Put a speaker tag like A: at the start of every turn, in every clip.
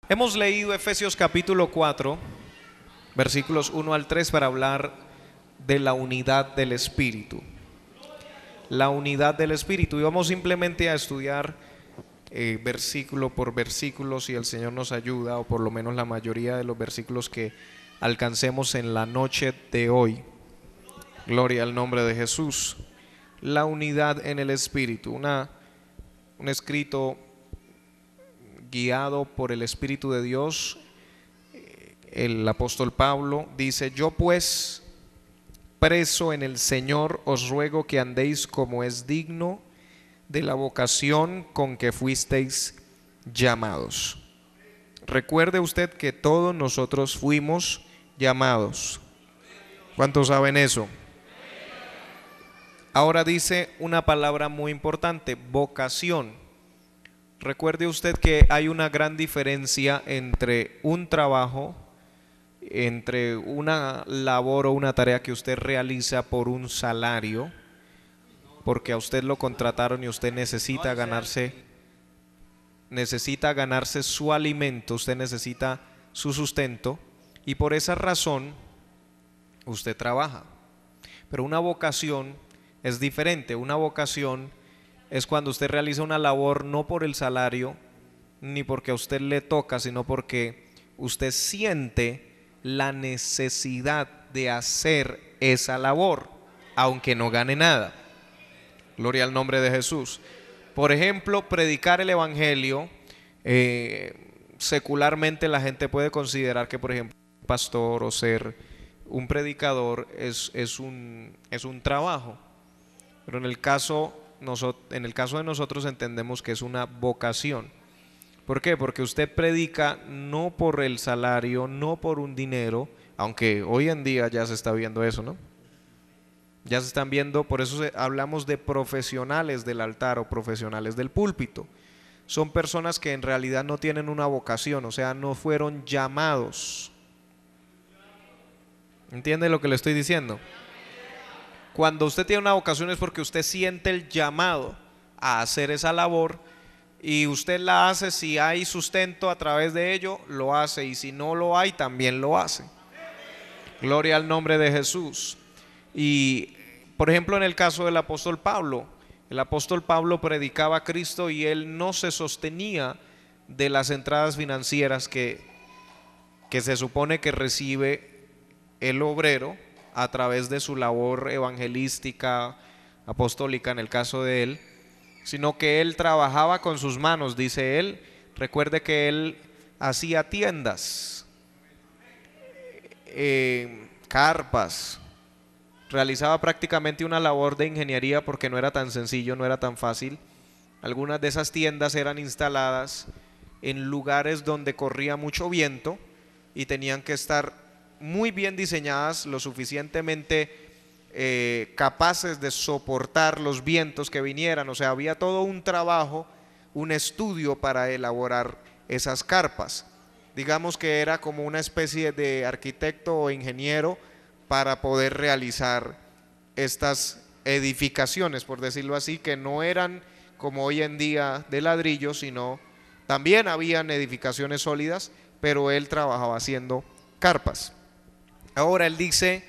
A: Hemos leído Efesios capítulo 4, versículos 1 al 3 para hablar de la unidad del Espíritu. La unidad del Espíritu. Y vamos simplemente a estudiar versículo por versículo, si el Señor nos ayuda, o por lo menos la mayoría de los versículos que alcancemos en la noche de hoy. Gloria al nombre de Jesús. La unidad en el Espíritu. Un escrito guiado por el Espíritu de Dios. El apóstol Pablo dice: yo pues, preso en el Señor, os ruego que andéis como es digno de la vocación con que fuisteis llamados. Recuerde usted que todos nosotros fuimos llamados. ¿Cuántos saben eso? Ahora dice una palabra muy importante: vocación. Recuerde usted que hay una gran diferencia entre un trabajo, entre una labor o una tarea que usted realiza por un salario, porque a usted lo contrataron y usted necesita ganarse su alimento, usted necesita su sustento, y por esa razón usted trabaja. Pero una vocación es diferente. Una vocación es cuando usted realiza una labor no por el salario, ni porque a usted le toca, sino porque usted siente la necesidad de hacer esa labor, aunque no gane nada. Gloria al nombre de Jesús. Por ejemplo, predicar el evangelio, secularmente la gente puede considerar que, por ejemplo, un pastor o ser un predicador es un trabajo. Pero en el caso de nosotros entendemos que es una vocación. ¿Por qué? Porque usted predica no por el salario, no por un dinero, aunque hoy en día ya se está viendo eso, ¿no? Ya se están viendo, por eso hablamos de profesionales del altar o profesionales del púlpito. Son personas que en realidad no tienen una vocación, o sea, no fueron llamados. ¿Entiende lo que le estoy diciendo? Cuando usted tiene una vocación es porque usted siente el llamado a hacer esa labor, y usted la hace. Si hay sustento a través de ello, lo hace, y si no lo hay, también lo hace. Gloria al nombre de Jesús. Y por ejemplo, en el caso del apóstol Pablo, el apóstol Pablo predicaba a Cristo y él no se sostenía de las entradas financieras que se supone que recibe el obrero a través de su labor evangelística, apostólica en el caso de él, sino que él trabajaba con sus manos, dice él. Recuerde que él hacía tiendas, carpas, realizaba prácticamente una labor de ingeniería, porque no era tan sencillo, no era tan fácil. Algunas de esas tiendas eran instaladas en lugares donde corría mucho viento y tenían que estar muy bien diseñadas, lo suficientemente capaces de soportar los vientos que vinieran. O sea, había todo un trabajo, un estudio para elaborar esas carpas. Digamos que era como una especie de arquitecto o ingeniero para poder realizar estas edificaciones, por decirlo así, que no eran como hoy en día de ladrillo, sino también habían edificaciones sólidas, pero él trabajaba haciendo carpas. Ahora él dice: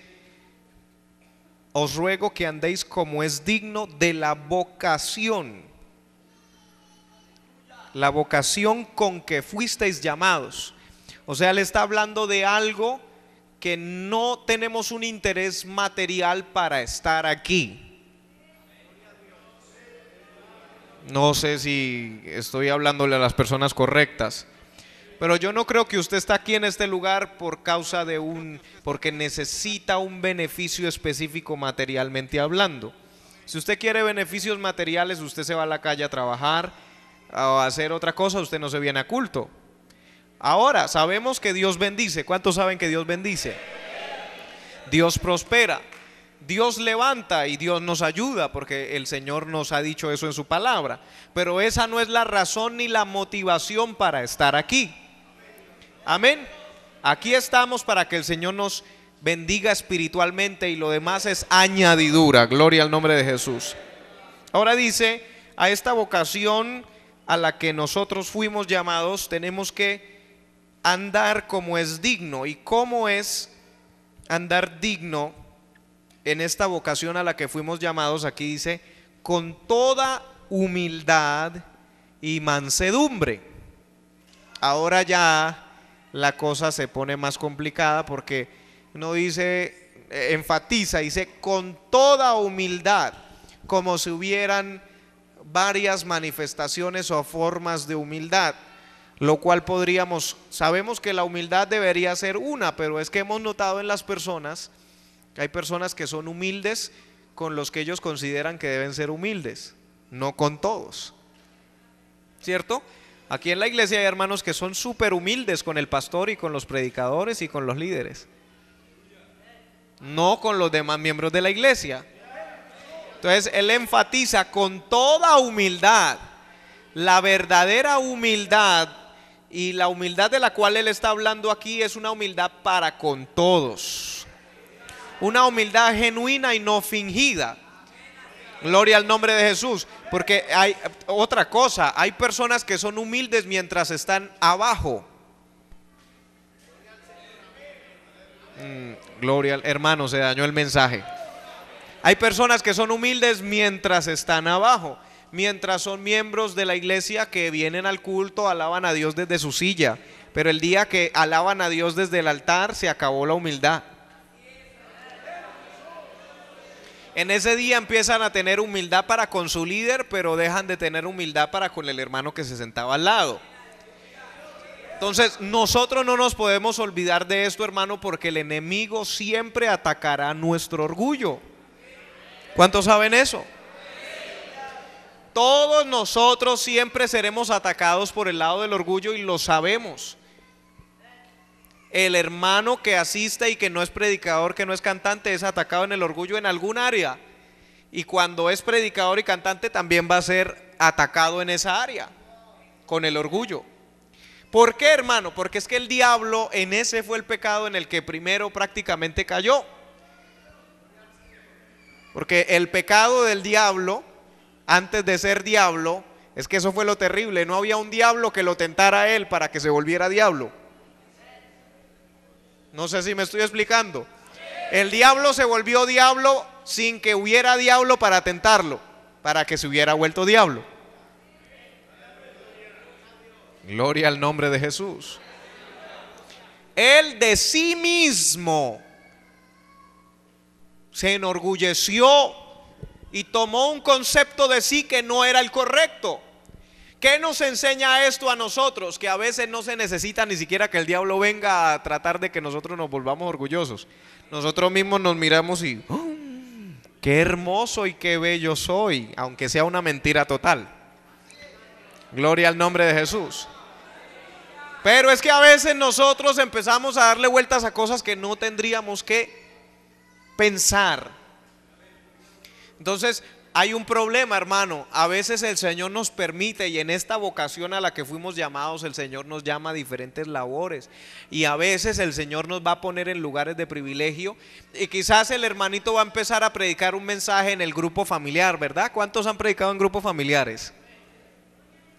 A: os ruego que andéis como es digno de la vocación con que fuisteis llamados. O sea, él está hablando de algo que no tenemos un interés material para estar aquí. No sé si estoy hablándole a las personas correctas, pero yo no creo que usted está aquí en este lugar por causa de porque necesita un beneficio específico materialmente hablando. Si usted quiere beneficios materiales, usted se va a la calle a trabajar o a hacer otra cosa, usted no se viene a culto. Ahora, sabemos que Dios bendice. ¿Cuántos saben que Dios bendice? Dios prospera, Dios levanta y Dios nos ayuda, porque el Señor nos ha dicho eso en su palabra. Pero esa no es la razón ni la motivación para estar aquí. Amén. Aquí estamos para que el Señor nos bendiga espiritualmente, y lo demás es añadidura. Gloria al nombre de Jesús. Ahora dice: a esta vocación a la que nosotros fuimos llamados tenemos que andar como es digno. ¿Y cómo es andar digno en esta vocación a la que fuimos llamados? Aquí dice, con toda humildad y mansedumbre. Ahora ya la cosa se pone más complicada porque uno dice, enfatiza, dice con toda humildad, como si hubieran varias manifestaciones o formas de humildad, lo cual sabemos que la humildad debería ser una, pero es que hemos notado en las personas que hay personas que son humildes con los que ellos consideran que deben ser humildes, no con todos, ¿cierto? Aquí en la iglesia hay hermanos que son súper humildes con el pastor y con los predicadores y con los líderes, no con los demás miembros de la iglesia. Entonces él enfatiza con toda humildad. La verdadera humildad y la humildad de la cual él está hablando aquí es una humildad para con todos, una humildad genuina y no fingida. Gloria al nombre de Jesús. Porque hay otra cosa, hay personas que son humildes mientras están abajo. Gloria al hermano, se dañó el mensaje. Hay personas que son humildes mientras están abajo, mientras son miembros de la iglesia que vienen al culto, alaban a Dios desde su silla, pero el día que alaban a Dios desde el altar se acabó la humildad. En ese día empiezan a tener humildad para con su líder, pero dejan de tener humildad para con el hermano que se sentaba al lado. Entonces nosotros no nos podemos olvidar de esto, hermano, porque el enemigo siempre atacará nuestro orgullo. ¿Cuántos saben eso? Todos nosotros siempre seremos atacados por el lado del orgullo y lo sabemos. El hermano que asiste y que no es predicador, que no es cantante, es atacado en el orgullo en algún área. Y cuando es predicador y cantante también va a ser atacado en esa área, con el orgullo. ¿Por qué, hermano? Porque es que el diablo, en ese fue el pecado en el que primero prácticamente cayó. Porque el pecado del diablo, antes de ser diablo, es que eso fue lo terrible. No había un diablo que lo tentara a él para que se volviera diablo. No sé si me estoy explicando. El diablo se volvió diablo sin que hubiera diablo para tentarlo, para que se hubiera vuelto diablo. Gloria al nombre de Jesús. Él de sí mismo se enorgulleció y tomó un concepto de sí que no era el correcto. ¿Qué nos enseña esto a nosotros? Que a veces no se necesita ni siquiera que el diablo venga a tratar de que nosotros nos volvamos orgullosos. Nosotros mismos nos miramos y qué hermoso y qué bello soy, aunque sea una mentira total. Gloria al nombre de Jesús. Pero es que a veces nosotros empezamos a darle vueltas a cosas que no tendríamos que pensar. Entonces hay un problema, hermano. A veces el Señor nos permite, y en esta vocación a la que fuimos llamados, el Señor nos llama a diferentes labores, y a veces el Señor nos va a poner en lugares de privilegio, y quizás el hermanito va a empezar a predicar un mensaje en el grupo familiar, ¿verdad? ¿Cuántos han predicado en grupos familiares?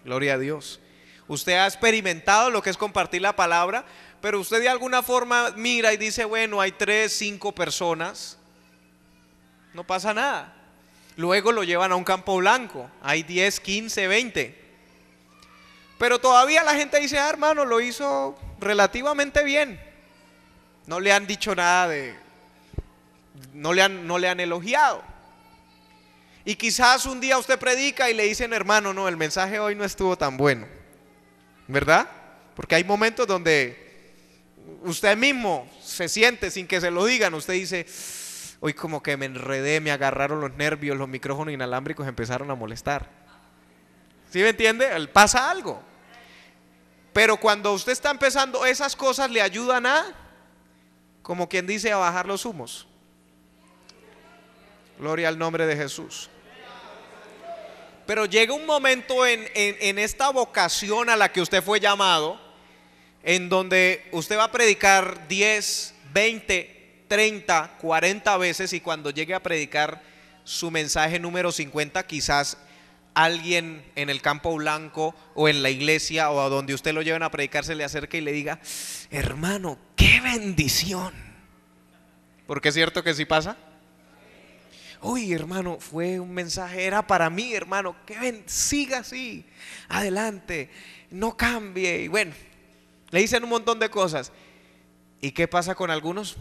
A: Gloria a Dios. Usted ha experimentado lo que es compartir la palabra, pero usted de alguna forma mira y dice, bueno, hay 3, 5 personas, no pasa nada. Luego lo llevan a un campo blanco, hay 10, 15, 20. Pero todavía la gente dice, hermano, lo hizo relativamente bien. No le han dicho nada no le han elogiado. Y quizás un día usted predica y le dicen, hermano, no, el mensaje hoy no estuvo tan bueno, ¿verdad? Porque hay momentos donde usted mismo se siente sin que se lo digan. Usted dice, hoy como que me enredé, me agarraron los nervios, los micrófonos inalámbricos empezaron a molestar. ¿Sí me entiende? Pasa algo. Pero cuando usted está empezando, esas cosas le ayudan como quien dice, a bajar los humos. Gloria al nombre de Jesús. Pero llega un momento en esta vocación a la que usted fue llamado, en donde usted va a predicar 10, 20, 30, 40 veces, y cuando llegue a predicar su mensaje número 50, quizás alguien en el campo blanco o en la iglesia o a donde usted lo lleven a predicar se le acerque y le diga: hermano, qué bendición? Porque es cierto que sí pasa. Uy, hermano, fue un mensaje, era para mí, hermano, siga así, adelante, no cambie. Y bueno, le dicen un montón de cosas. ¿Y qué pasa con algunos?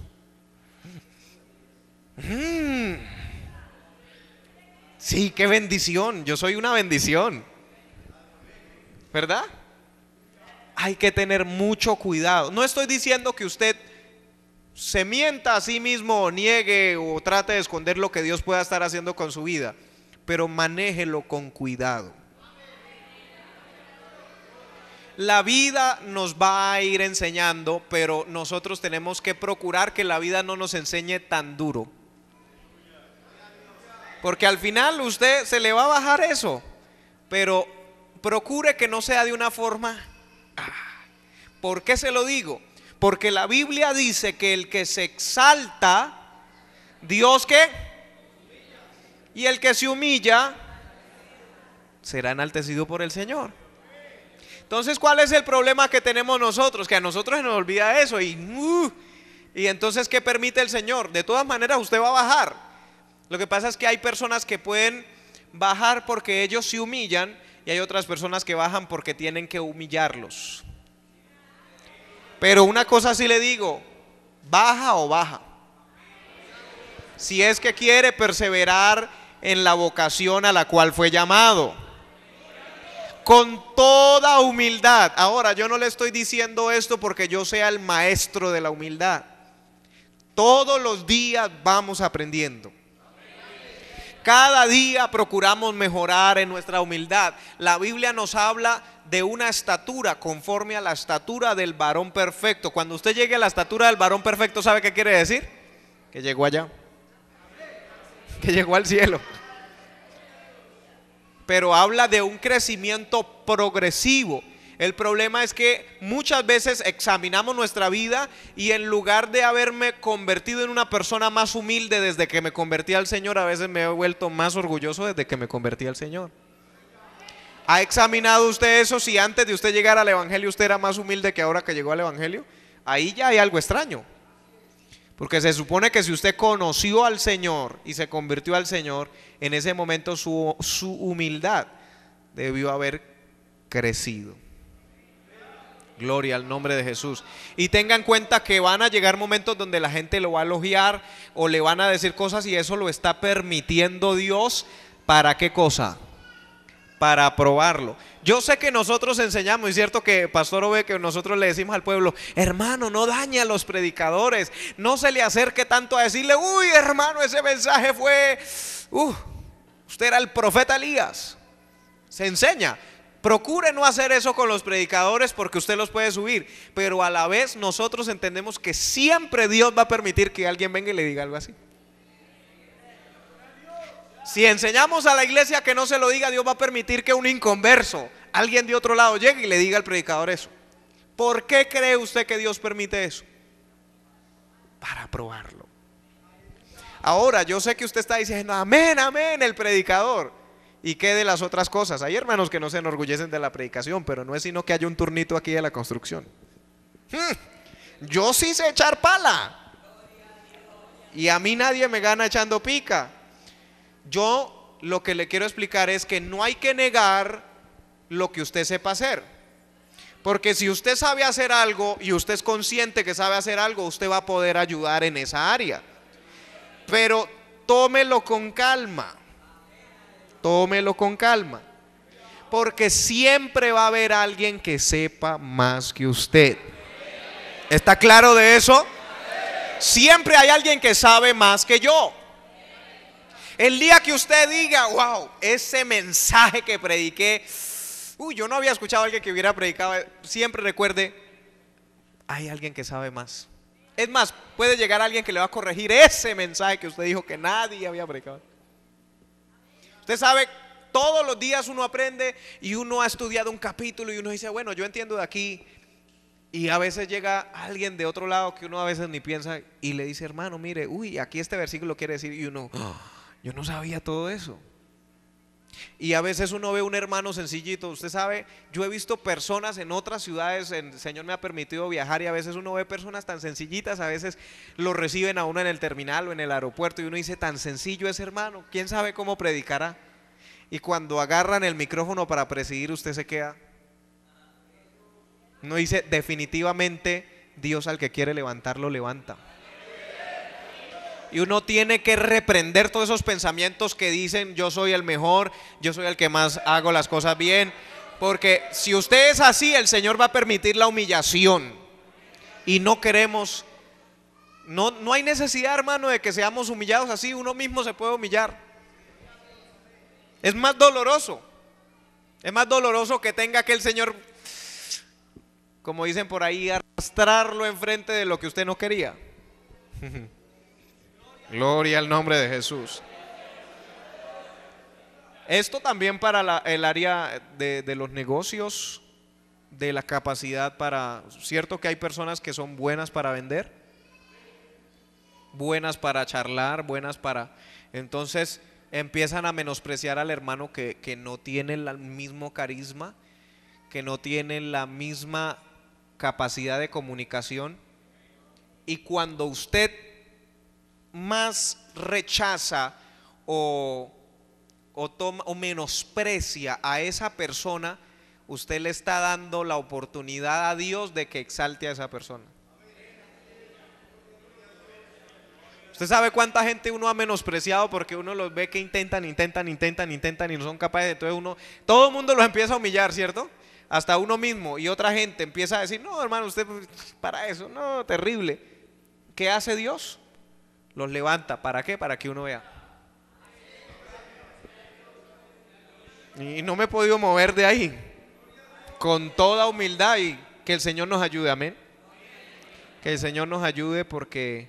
A: Sí, qué bendición, yo soy una bendición, ¿verdad? Hay que tener mucho cuidado. No estoy diciendo que usted se mienta a sí mismo o niegue o trate de esconder lo que Dios pueda estar haciendo con su vida, pero manéjelo con cuidado. La vida nos va a ir enseñando, pero nosotros tenemos que procurar que la vida no nos enseñe tan duro, porque al final usted se le va a bajar eso, pero procure que no sea de una forma. ¿Por qué se lo digo? Porque la Biblia dice que el que se exalta, Dios ¿qué? Y el que se humilla será enaltecido por el Señor. Entonces, ¿cuál es el problema que tenemos nosotros? Que a nosotros se nos olvida eso y entonces, ¿qué permite el Señor? De todas maneras usted va a bajar. Lo que pasa es que hay personas que pueden bajar porque ellos se humillan y hay otras personas que bajan porque tienen que humillarlos. Pero una cosa sí le digo: baja o baja. Si es que quiere perseverar en la vocación a la cual fue llamado, con toda humildad. Ahora, yo no le estoy diciendo esto porque yo sea el maestro de la humildad. Todos los días vamos aprendiendo. Cada día procuramos mejorar en nuestra humildad. La Biblia nos habla de una estatura conforme a la estatura del varón perfecto. Cuando usted llegue a la estatura del varón perfecto, ¿sabe qué quiere decir? Que llegó allá, que llegó al cielo. Pero habla de un crecimiento progresivo. El problema es que muchas veces examinamos nuestra vida y en lugar de haberme convertido en una persona más humilde desde que me convertí al Señor, a veces me he vuelto más orgulloso desde que me convertí al Señor. ¿Ha examinado usted eso? Si antes de usted llegar al Evangelio usted era más humilde que ahora que llegó al Evangelio. Ahí ya hay algo extraño. Porque se supone que si usted conoció al Señor y se convirtió al Señor, en ese momento su humildad debió haber crecido. Gloria al nombre de Jesús. Y tenga en cuenta que van a llegar momentos donde la gente lo va a elogiar o le van a decir cosas, y eso lo está permitiendo Dios. ¿Para qué cosa? Para aprobarlo. Yo sé que nosotros enseñamos, es cierto que Pastor Ove, que nosotros le decimos al pueblo: hermano, no dañe a los predicadores, no se le acerque tanto a decirle: uy, hermano, ese mensaje fue, usted era el profeta Elías. Se enseña. Procure no hacer eso con los predicadores porque usted los puede subir, pero a la vez nosotros entendemos que siempre Dios va a permitir que alguien venga y le diga algo así. Si enseñamos a la iglesia que no se lo diga, Dios va a permitir que un inconverso, alguien de otro lado, llegue y le diga al predicador eso. ¿Por qué cree usted que Dios permite eso? Para probarlo. Ahora, yo sé que usted está diciendo: amén, amén, el predicador. ¿Y qué de las otras cosas? Hay hermanos que no se enorgullecen de la predicación, pero no es sino que haya un turnito aquí de la construcción. Yo sí sé echar pala y a mí nadie me gana echando pica. Yo lo que le quiero explicar es que no hay que negar lo que usted sepa hacer, porque si usted sabe hacer algo y usted es consciente que sabe hacer algo, usted va a poder ayudar en esa área. Pero tómelo con calma. Tómelo con calma, porque siempre va a haber alguien que sepa más que usted. ¿Está claro de eso? Siempre hay alguien que sabe más que yo. El día que usted diga: wow, ese mensaje que prediqué, yo no había escuchado a alguien que hubiera predicado, siempre recuerde: hay alguien que sabe más. Es más, puede llegar alguien que le va a corregir ese mensaje que usted dijo que nadie había predicado. Usted sabe, todos los días uno aprende y uno ha estudiado un capítulo y uno dice: bueno, yo entiendo de aquí. Y a veces llega alguien de otro lado que uno a veces ni piensa y le dice: hermano, mire, aquí este versículo quiere decir, y uno: yo no sabía todo eso. Y a veces uno ve un hermano sencillito. Usted sabe, yo he visto personas en otras ciudades, el Señor me ha permitido viajar, y a veces uno ve personas tan sencillitas, a veces lo reciben a uno en el terminal o en el aeropuerto y uno dice, tan sencillo ese hermano, quién sabe cómo predicará. Y cuando agarran el micrófono para presidir, usted se queda. Uno dice, definitivamente Dios al que quiere levantar lo levanta. Y uno tiene que reprender todos esos pensamientos que dicen yo soy el mejor, yo soy el que más hago las cosas bien. Porque si usted es así, el Señor va a permitir la humillación. Y no queremos, no hay necesidad, hermano, de que seamos humillados así. Uno mismo se puede humillar. Es más doloroso. Es más doloroso que tenga que el Señor, como dicen por ahí, arrastrarlo enfrente de lo que usted no quería. Gloria al nombre de Jesús. Esto también para el área de los negocios, de la capacidad para, cierto que hay personas que son buenas para vender, buenas para charlar, buenas para, entonces empiezan a menospreciar al hermano que no tiene el mismo carisma, que no tiene la misma capacidad de comunicación. Y cuando usted más rechaza o toma o menosprecia a esa persona, usted le está dando la oportunidad a Dios de que exalte a esa persona. Usted sabe cuánta gente uno ha menospreciado porque uno los ve que intentan y no son capaces. Entonces todo el mundo los empieza a humillar, ¿cierto? Hasta uno mismo, y otra gente empieza a decir, no hermano, usted para eso, no, terrible. ¿Qué hace Dios? Los levanta. ¿Para qué? Para que uno vea. Y no me he podido mover de ahí. Con toda humildad, y que el Señor nos ayude, amén. Que el Señor nos ayude porque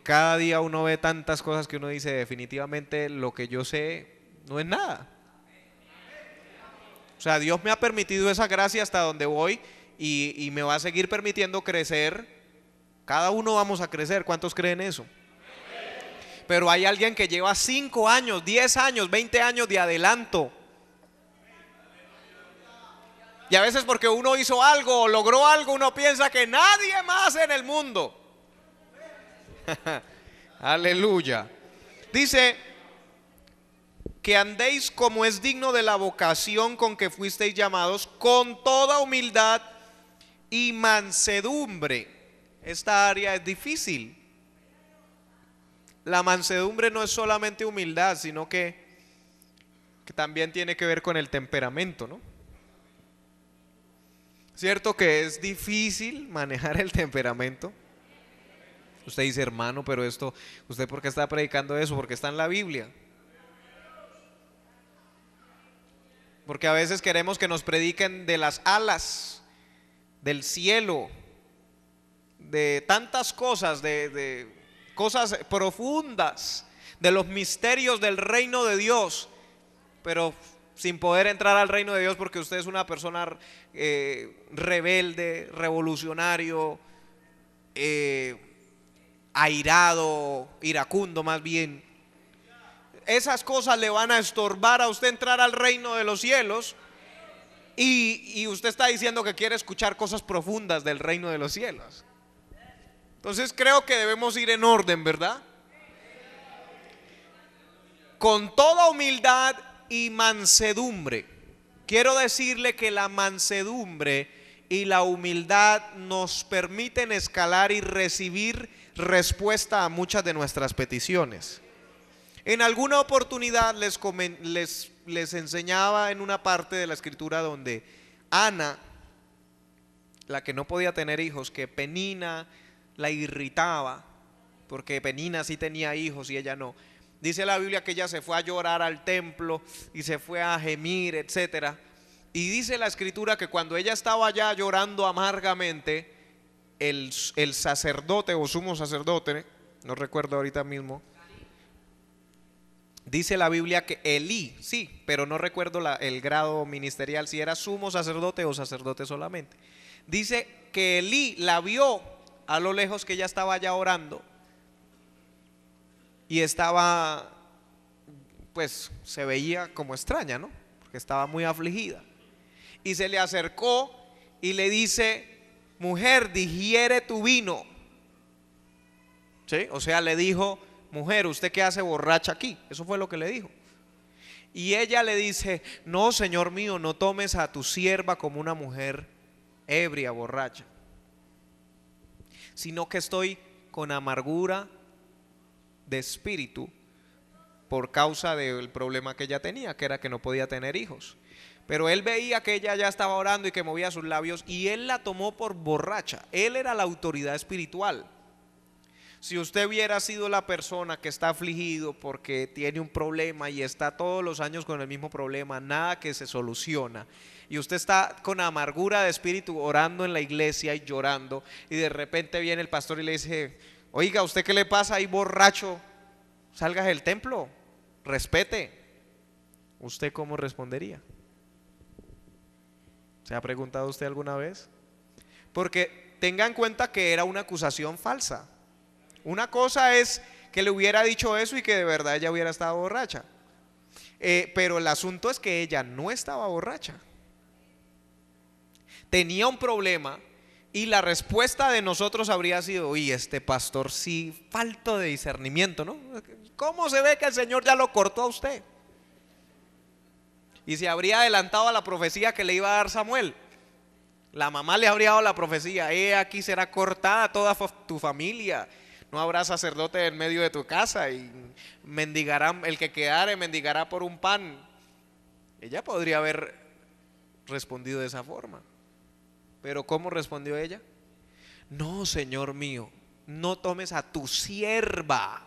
A: cada día uno ve tantas cosas que uno dice, definitivamente lo que yo sé no es nada. O sea, Dios me ha permitido esa gracia hasta donde voy y me va a seguir permitiendo crecer. Cada uno vamos a crecer. ¿Cuántos creen eso? Pero hay alguien que lleva 5 años, 10 años, 20 años de adelanto. Y a veces porque uno hizo algo o logró algo, uno piensa que nadie más en el mundo. Aleluya. Dice que andéis como es digno de la vocación con que fuisteis llamados, con toda humildad y mansedumbre. Esta área es difícil. La mansedumbre no es solamente humildad, sino que también tiene que ver con el temperamento, ¿no? Cierto que es difícil manejar el temperamento. Usted dice, hermano, pero esto, ¿usted por qué está predicando eso? Porque está en la Biblia. Porque a veces queremos que nos prediquen de las alas, del cielo, de tantas cosas, de cosas profundas, de los misterios del reino de Dios, pero sin poder entrar al reino de Dios porque usted es una persona rebelde, revolucionario, airado, iracundo más bien. Esas cosas le van a estorbar a usted entrar al reino de los cielos, y usted está diciendo que quiere escuchar cosas profundas del reino de los cielos. Entonces creo que debemos ir en orden, ¿verdad? Con toda humildad y mansedumbre. Quiero decirle que la mansedumbre y la humildad nos permiten escalar y recibir respuesta a muchas de nuestras peticiones. En alguna oportunidad les enseñaba en una parte de la escritura donde Ana, la que no podía tener hijos, que Penina la irritaba, porque Penina sí tenía hijos y ella no. Dice la Biblia que ella se fue a llorar al templo y se fue a gemir, etcétera. Y dice la escritura que cuando ella estaba allá llorando amargamente, el sacerdote o sumo sacerdote, no recuerdo ahorita mismo, dice la Biblia que Elí, sí, pero no recuerdo el grado ministerial, si era sumo sacerdote o sacerdote solamente. Dice que Elí la vio a lo lejos, que ella estaba allá orando y estaba pues se veía como extraña, ¿no? Porque estaba muy afligida. Y se le acercó y le dice: mujer, digiere tu vino. ¿Sí? O sea, le dijo: mujer, ¿usted qué hace borracha aquí? Eso fue lo que le dijo. Y ella le dice: no, Señor mío, no tomes a tu sierva como una mujer ebria, borracha, sino que estoy con amargura de espíritu por causa del problema que ella tenía, que era que no podía tener hijos. Pero él veía que ella ya estaba orando y que movía sus labios, y él la tomó por borracha. Él era la autoridad espiritual. Si usted hubiera sido la persona que está afligido porque tiene un problema y está todos los años con el mismo problema, nada que se soluciona, y usted está con amargura de espíritu orando en la iglesia y llorando, y de repente viene el pastor y le dice: oiga, ¿usted qué le pasa ahí borracho? Salga del templo, respete. ¿Usted cómo respondería? ¿Se ha preguntado usted alguna vez? Porque tenga en cuenta que era una acusación falsa. Una cosa es que le hubiera dicho eso y que de verdad ella hubiera estado borracha, pero el asunto es que ella no estaba borracha. Tenía un problema, y la respuesta de nosotros habría sido: uy, este pastor sí, falto de discernimiento, ¿no? ¿Cómo se ve que el Señor ya lo cortó a usted? Y se habría adelantado a la profecía que le iba a dar Samuel. La mamá le habría dado la profecía: aquí será cortada toda tu familia, no habrá sacerdote en medio de tu casa, y mendigarán, el que quedare mendigará por un pan. Ella podría haber respondido de esa forma. Pero ¿cómo respondió ella? No, Señor mío, no tomes a tu sierva.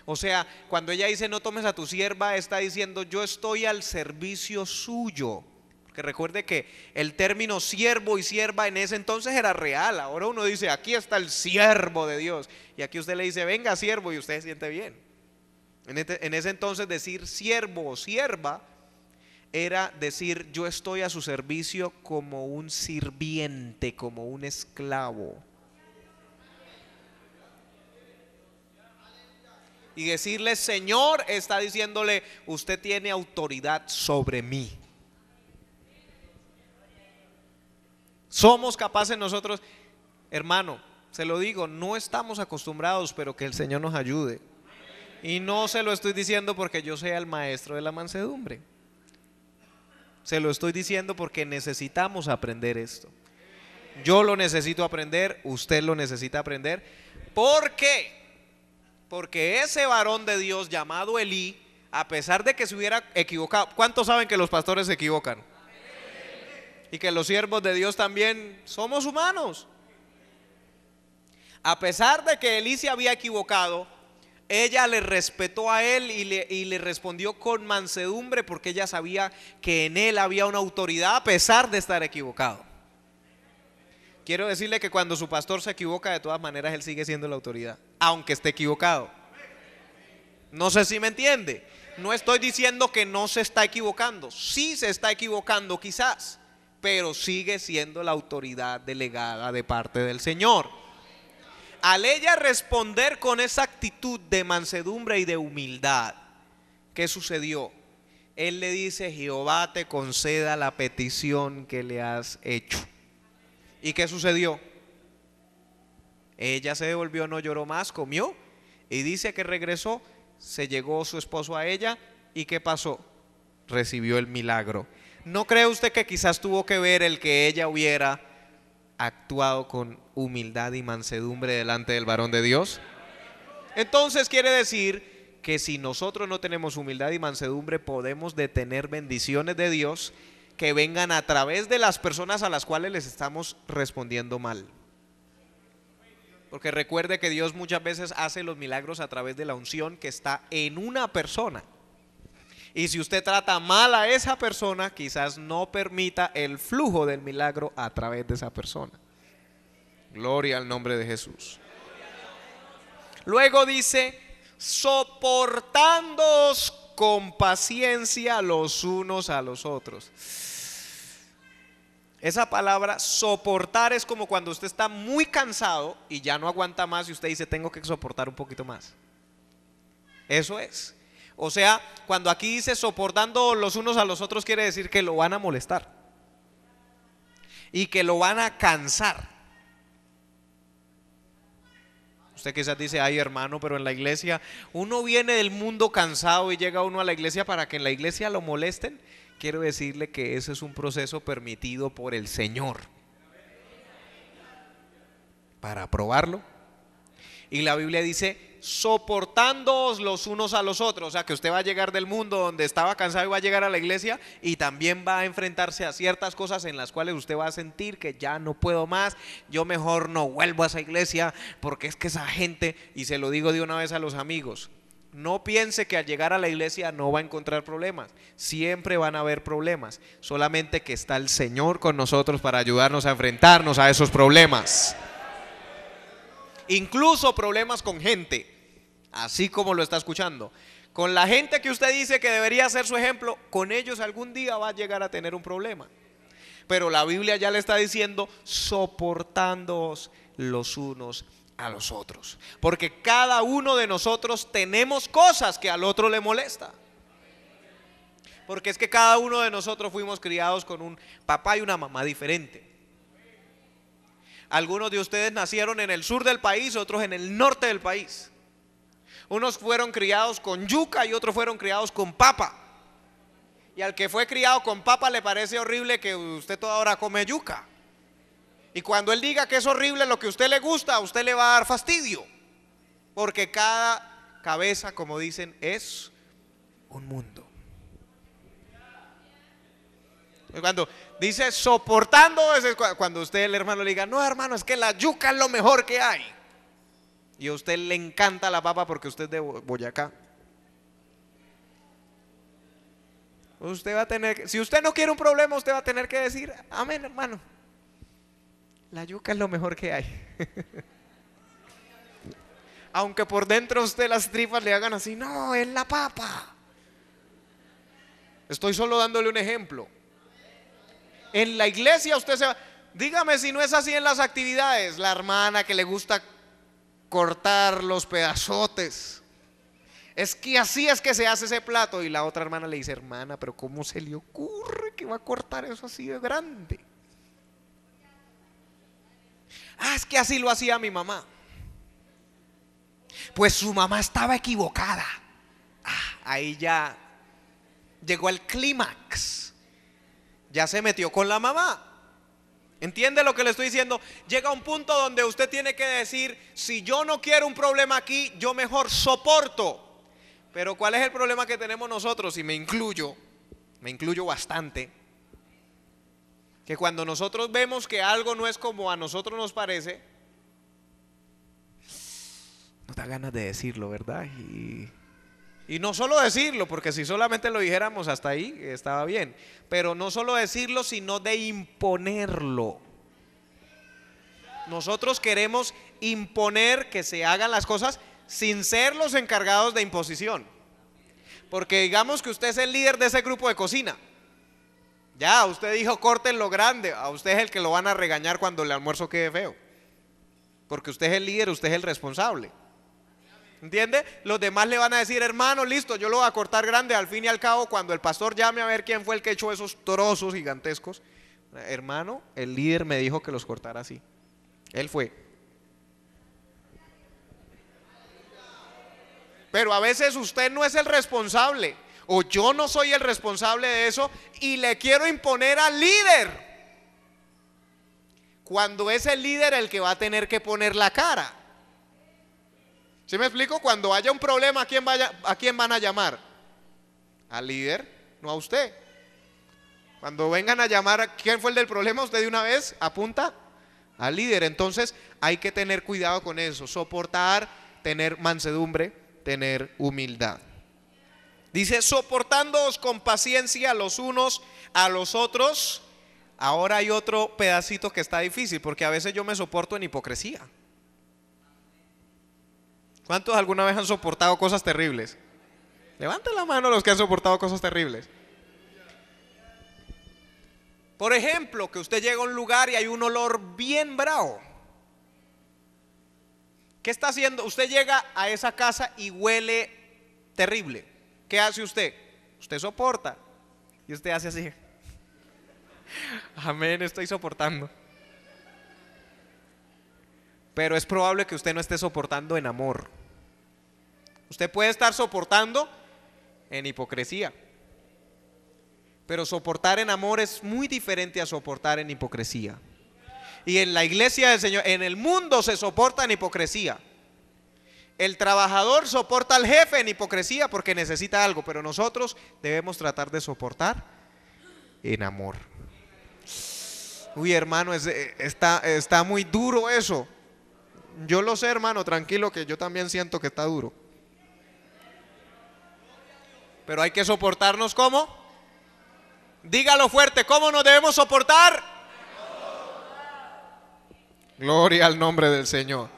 A: O sea, cuando ella dice no tomes a tu sierva, está diciendo: yo estoy al servicio suyo. Porque recuerde que el término siervo y sierva en ese entonces era real. Ahora uno dice: aquí está el siervo de Dios, y aquí usted le dice: venga, siervo, y usted se siente bien. En ese entonces decir siervo o sierva era decir: yo estoy a su servicio como un sirviente, como un esclavo. Y decirle Señor está diciéndole: usted tiene autoridad sobre mí. Somos capaces nosotros, hermano, se lo digo, no estamos acostumbrados, pero que el Señor nos ayude. Y no se lo estoy diciendo porque yo sea el maestro de la mansedumbre. Se lo estoy diciendo porque necesitamos aprender esto. Yo lo necesito aprender, usted lo necesita aprender. ¿Por qué? Porque ese varón de Dios llamado Elí, a pesar de que se hubiera equivocado, ¿cuántos saben que los pastores se equivocan? Y que los siervos de Dios también somos humanos. A pesar de que Elí se había equivocado, ella le respetó a él y le respondió con mansedumbre, porque ella sabía que en él había una autoridad a pesar de estar equivocado. Quiero decirle que cuando su pastor se equivoca, de todas maneras él sigue siendo la autoridad, aunque esté equivocado. No sé si me entiende. No estoy diciendo que no se está equivocando. Sí se está equivocando quizás, pero sigue siendo la autoridad delegada de parte del Señor. Al ella responder con esa actitud de mansedumbre y de humildad, ¿qué sucedió? Él le dice: Jehová te conceda la petición que le has hecho. ¿Y qué sucedió? Ella se devolvió, no lloró más, comió, y dice que regresó, se llegó su esposo a ella, ¿y qué pasó? Recibió el milagro. ¿No cree usted que quizás tuvo que ver el que ella hubiera actuado con humildad y mansedumbre delante del varón de Dios? Entonces quiere decir que si nosotros no tenemos humildad y mansedumbre, podemos detener bendiciones de Dios que vengan a través de las personas a las cuales les estamos respondiendo mal. Porque recuerde que Dios muchas veces hace los milagros a través de la unción que está en una persona. Y si usted trata mal a esa persona, quizás no permita el flujo del milagro a través de esa persona. Gloria al nombre de Jesús. Luego dice: soportándoos con paciencia los unos a los otros. Esa palabra soportar es como cuando usted está muy cansado y ya no aguanta más y usted dice: tengo que soportar un poquito más. Eso es. O sea, cuando aquí dice soportando los unos a los otros, quiere decir que lo van a molestar y que lo van a cansar. Usted quizás dice, ay hermano, pero en la iglesia uno viene del mundo cansado y llega uno a la iglesia para que en la iglesia lo molesten. Quiero decirle que ese es un proceso permitido por el Señor para probarlo. Y la Biblia dice, soportándoos los unos a los otros. O sea que usted va a llegar del mundo donde estaba cansado y va a llegar a la iglesia y también va a enfrentarse a ciertas cosas en las cuales usted va a sentir que ya no puedo más, yo mejor no vuelvo a esa iglesia porque es que esa gente, y se lo digo de una vez a los amigos, no piense que al llegar a la iglesia no va a encontrar problemas, siempre van a haber problemas, solamente que está el Señor con nosotros para ayudarnos a enfrentarnos a esos problemas. Incluso problemas con gente, así como lo está escuchando. Con la gente que usted dice que debería ser su ejemplo, con ellos algún día va a llegar a tener un problema. Pero la Biblia ya le está diciendo, soportándoos los unos a los otros. Porque cada uno de nosotros tenemos cosas que al otro le molesta. Porque es que cada uno de nosotros fuimos criados con un papá y una mamá diferente. Algunos de ustedes nacieron en el sur del país, otros en el norte del país. Unos fueron criados con yuca y otros fueron criados con papa. Y al que fue criado con papa le parece horrible que usted toda hora come yuca. Y cuando él diga que es horrible lo que a usted le gusta, a usted le va a dar fastidio. Porque cada cabeza, como dicen, es un mundo. Cuando dice soportando, es cuando usted, el hermano, le diga, no hermano, es que la yuca es lo mejor que hay. Y a usted le encanta la papa porque usted es de Boyacá. Usted va a tener, si usted no quiere un problema, usted va a tener que decir, amén hermano, la yuca es lo mejor que hay. Aunque por dentro usted las tripas le hagan así, no, es la papa. Estoy solo dándole un ejemplo. En la iglesia usted se va, dígame si no es así en las actividades, la hermana que le gusta cortar los pedazotes, es que así es que se hace ese plato, y la otra hermana le dice, hermana, pero ¿cómo se le ocurre que va a cortar eso así de grande? Ah, es que así lo hacía mi mamá. Pues su mamá estaba equivocada. Ahí ya llegó al clímax. Ya se metió con la mamá. ¿Entiende lo que le estoy diciendo? Llega un punto donde usted tiene que decir, si yo no quiero un problema aquí, yo mejor soporto. Pero ¿cuál es el problema que tenemos nosotros? Y me incluyo bastante. Que cuando nosotros vemos que algo no es como a nosotros nos parece, nos da ganas de decirlo, ¿verdad? Y no solo decirlo, porque si solamente lo dijéramos hasta ahí estaba bien, pero no solo decirlo, sino de imponerlo. Nosotros queremos imponer que se hagan las cosas sin ser los encargados de imposición. Porque digamos que usted es el líder de ese grupo de cocina. Ya, usted dijo corten lo grande, a usted es el que lo van a regañar cuando el almuerzo quede feo. Porque usted es el líder, usted es el responsable. ¿Entiende? Los demás le van a decir, hermano, listo, yo lo voy a cortar grande. Al fin y al cabo, cuando el pastor llame a ver quién fue el que echó esos trozos gigantescos, hermano, el líder me dijo que los cortara así. Él fue. Pero a veces usted no es el responsable, o yo no soy el responsable de eso, y le quiero imponer al líder, cuando es el líder el que va a tener que poner la cara. ¿Sí me explico? Cuando haya un problema, ¿a quién van a llamar? Al líder, no a usted. Cuando vengan a llamar a quién fue el del problema, usted de una vez apunta al líder. Entonces hay que tener cuidado con eso, soportar, tener mansedumbre, tener humildad. Dice, soportándoos con paciencia los unos a los otros. Ahora hay otro pedacito que está difícil, porque a veces yo me soporto en hipocresía. ¿Cuántos alguna vez han soportado cosas terribles? Levanten la mano los que han soportado cosas terribles. Por ejemplo, que usted llega a un lugar y hay un olor bien bravo. ¿Qué está haciendo? Usted llega a esa casa y huele terrible. ¿qué hace usted? Usted soporta. Y usted hace así. Amén, estoy soportando. Pero es probable que usted no esté soportando en amor. Usted puede estar soportando en hipocresía. Pero soportar en amor es muy diferente a soportar en hipocresía. Y en la iglesia del Señor, en el mundo se soporta en hipocresía. El trabajador soporta al jefe en hipocresía porque necesita algo, pero nosotros debemos tratar de soportar en amor. Uy, hermano, está muy duro eso. Yo lo sé, hermano, tranquilo, que yo también siento que está duro. Pero hay que soportarnos ¿cómo? Dígalo fuerte, ¿cómo nos debemos soportar? Gloria al nombre del Señor.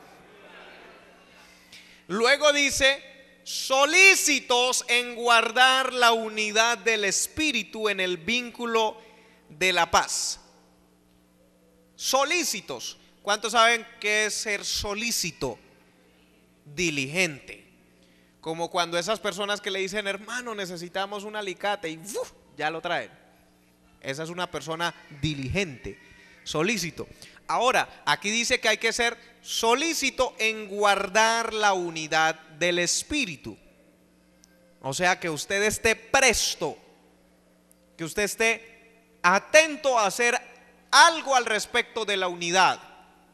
A: Luego dice, solícitos en guardar la unidad del espíritu en el vínculo de la paz. Solícitos. ¿Cuántos saben qué es ser solícito? Diligente. Como cuando esas personas que le dicen, hermano, necesitamos un alicate y ¡uf!, ya lo traen. Esa es una persona diligente, solícito. Ahora, aquí dice que hay que ser solícito en guardar la unidad del espíritu. O sea, que usted esté presto, que usted esté atento a hacer algo al respecto de la unidad.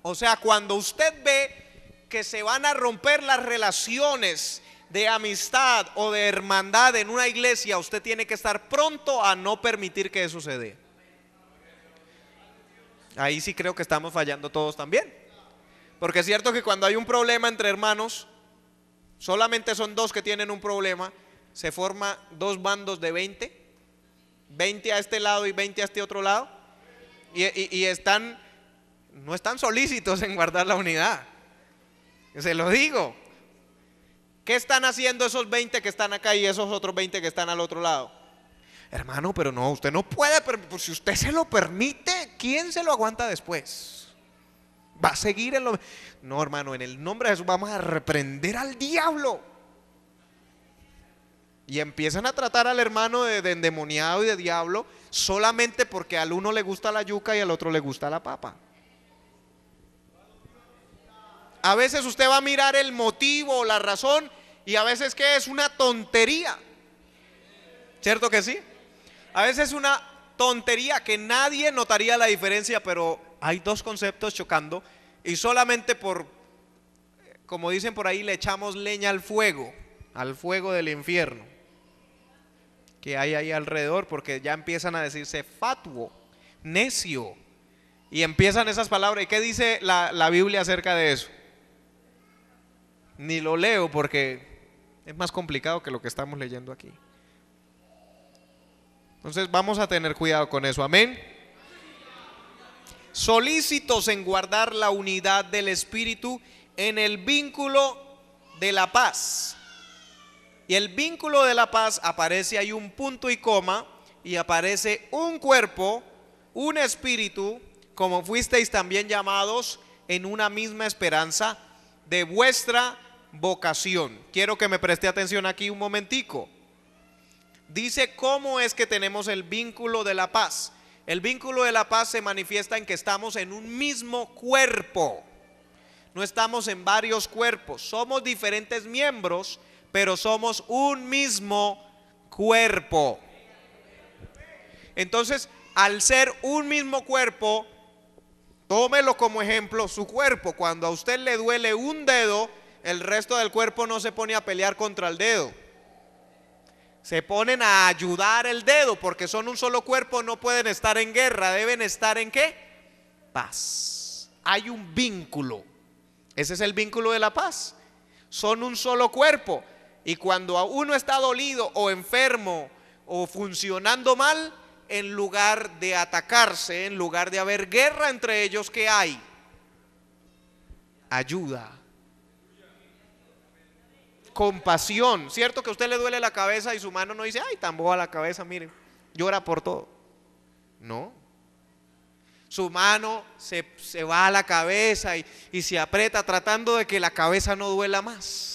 A: O sea, cuando usted ve que se van a romper las relaciones de amistad o de hermandad en una iglesia, usted tiene que estar pronto a no permitir que eso se dé. Ahí sí creo que estamos fallando todos también. Porque es cierto que cuando hay un problema entre hermanos, solamente son dos que tienen un problema, se forma dos bandos de 20 a este lado y 20 a este otro lado, y no están solícitos en guardar la unidad. Se lo digo. ¿Qué están haciendo esos 20 que están acá y esos otros 20 que están al otro lado? Hermano, pero no, usted no puede, pues si usted se lo permite, ¿quién se lo aguanta después? Va a seguir en lo... No, hermano, en el nombre de Jesús vamos a reprender al diablo. Y empiezan a tratar al hermano de endemoniado y de diablo solamente porque al uno le gusta la yuca y al otro le gusta la papa. A veces usted va a mirar el motivo o la razón y a veces que es una tontería. ¿Cierto que sí? A veces es una tontería que nadie notaría la diferencia, pero hay dos conceptos chocando y solamente por, como dicen por ahí, le echamos leña al fuego del infierno que hay ahí alrededor, porque ya empiezan a decirse fatuo, necio, y empiezan esas palabras. ¿Y qué dice la Biblia acerca de eso? Ni lo leo porque es más complicado que lo que estamos leyendo aquí. Entonces vamos a tener cuidado con eso, amén. Solícitos en guardar la unidad del espíritu en el vínculo de la paz. Y el vínculo de la paz aparece ahí un punto y coma y aparece un cuerpo, un espíritu, como fuisteis también llamados en una misma esperanza de vuestra vocación. Quiero que me preste atención aquí un momentico. Dice cómo es que tenemos el vínculo de la paz. El vínculo de la paz se manifiesta en que estamos en un mismo cuerpo. No estamos en varios cuerpos. Somos diferentes miembros, pero somos un mismo cuerpo. Entonces, al ser un mismo cuerpo, tómelo como ejemplo su cuerpo. Cuando a usted le duele un dedo, el resto del cuerpo no se pone a pelear contra el dedo. Se ponen a ayudar el dedo, porque son un solo cuerpo, no pueden estar en guerra, deben estar en ¿qué? Paz. Hay un vínculo. Ese es el vínculo de la paz. Son un solo cuerpo. Y cuando uno está dolido o enfermo o funcionando mal, en lugar de atacarse, en lugar de haber guerra entre ellos, ¿qué hay? Ayuda, compasión. ¿Cierto que a usted le duele la cabeza y su mano no dice, ay, tan boba la cabeza, miren, llora por todo? No. Su mano se va a la cabeza y se aprieta tratando de que la cabeza no duela más.